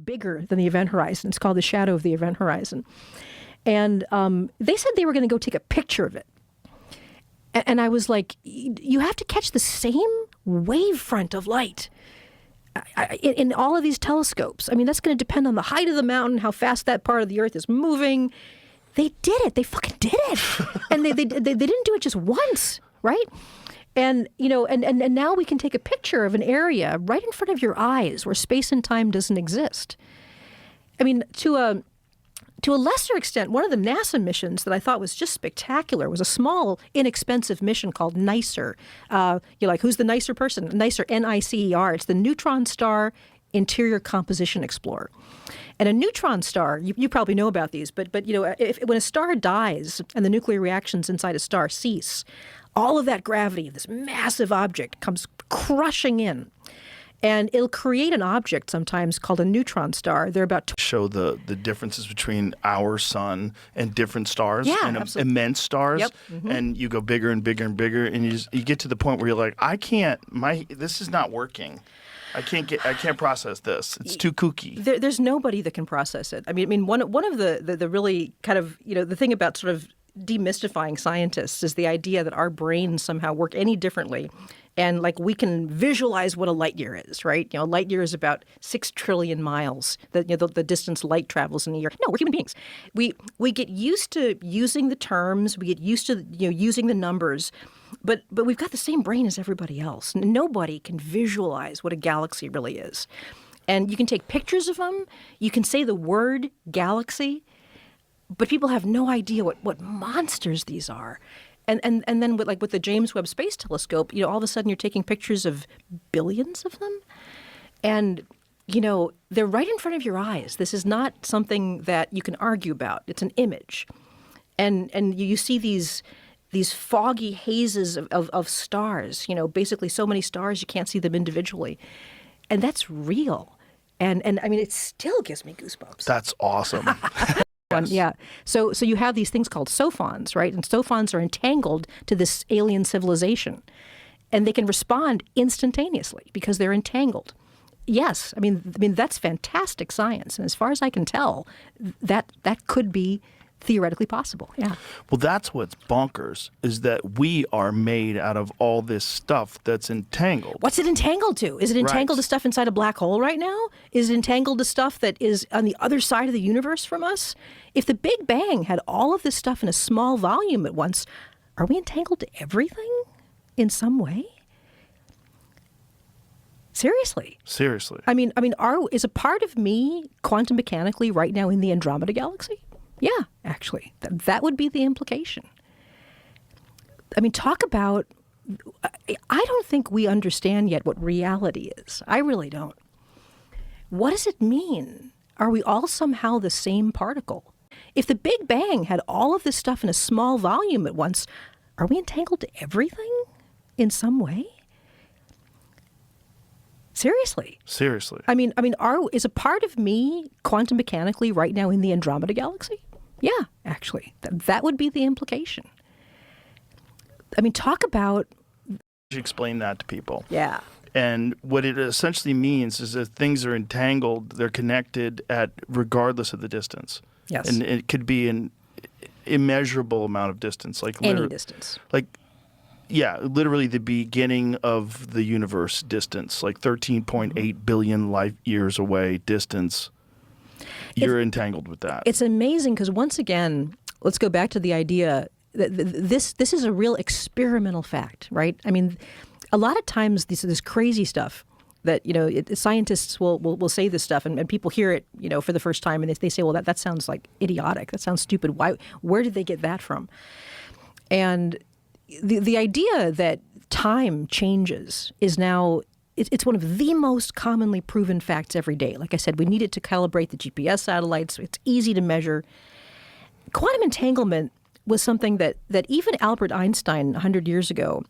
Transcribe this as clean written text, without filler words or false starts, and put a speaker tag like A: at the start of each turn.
A: bigger than the event horizon. It's called the shadow of the event horizon. And they said they were going to go take a picture of it. And I was like, you have to catch the same wavefront of light in all of these telescopes. I mean, that's going to depend on the height of the mountain, how fast that part of the Earth is moving. They did it. They fucking did it. And they didn't do it just once, right? And, you know, and now we can take a picture of an area right in front of your eyes where space and time doesn't exist. I mean, to a lesser extent, one of the NASA missions that I thought was just spectacular was a small, inexpensive mission called NICER. You're like, who's the NICER person? NICER, N-I-C-E-R. It's the Neutron Star Interior Composition Explorer. And a neutron star, you probably know about these, but you know, when a star dies and the nuclear reactions inside a star cease, all of that gravity, this massive object, comes crushing in. And it'll create an object sometimes called a neutron star. They're about
B: show the differences between our sun and different stars, and immense stars.
A: Yep. Mm-hmm.
B: And you go bigger and bigger and bigger, and you get to the point where you're like, this is not working. I can't process this. It's too kooky.
A: There's nobody that can process it. I mean, one of the really kind of, you know, the thing about sort of demystifying scientists is the idea that our brains somehow work any differently. And like we can visualize what a light year is, right? You know, a light year is about 6 trillion miles, the distance light travels in a year. No, we're human beings. We get used to using the terms. We get used to, you know, using the numbers. But we've got the same brain as everybody else. Nobody can visualize what a galaxy really is. And you can take pictures of them. You can say the word galaxy. But people have no idea what monsters these are. And then with the James Webb Space Telescope, you know, all of a sudden you're taking pictures of billions of them. And, you know, they're right in front of your eyes. This is not something that you can argue about. It's an image. And you see these foggy hazes of stars, you know, basically so many stars you can't see them individually. And that's real. And I mean, it still gives me goosebumps.
B: That's awesome.
A: Yes. Yeah. So you have these things called sophons, right? And sophons are entangled to this alien civilization. And they can respond instantaneously because they're entangled. Yes. I mean that's fantastic science. And as far as I can tell, that could be theoretically possible. Yeah.
B: Well, that's what's bonkers, is that we are made out of all this stuff that's entangled.
A: What's it entangled to? Is it entangled to stuff inside a black hole right now? Is it entangled to stuff that is on the other side of the universe from us? If the Big Bang had all of this stuff in a small volume at once, are we entangled to everything in some way? Seriously. I mean, is a part of me quantum mechanically right now in the Andromeda galaxy? Yeah, actually, that would be the implication. I mean, talk about, I don't think we understand yet what reality is. I really don't. What does it mean? Are we all somehow the same particle? If the Big Bang had all of this stuff in a small volume at once, are we entangled to everything in some way? Seriously. I mean, is a part of me quantum mechanically right now in the Andromeda galaxy? Yeah, actually, that would be the implication. I mean, talk about.
B: Explain that to people.
A: Yeah.
B: And what it essentially means is that things are entangled, they're connected regardless of the distance.
A: Yes.
B: And it could be an immeasurable amount of distance, like
A: any distance.
B: Like, yeah, literally the beginning of the universe distance, like 13.8 billion light years away distance. You're entangled with that. It's
A: amazing because once again, let's go back to the idea that this is a real experimental fact, right? I mean, a lot of times this crazy stuff that, you know, scientists will say this stuff and people hear it, you know, for the first time and they say, well, that sounds like idiotic. That sounds stupid. Where did they get that from? And the idea that time changes is now, it's one of the most commonly proven facts every day. Like I said, we need it to calibrate the GPS satellites. It's easy to measure. Quantum entanglement was something that even Albert Einstein 100 years ago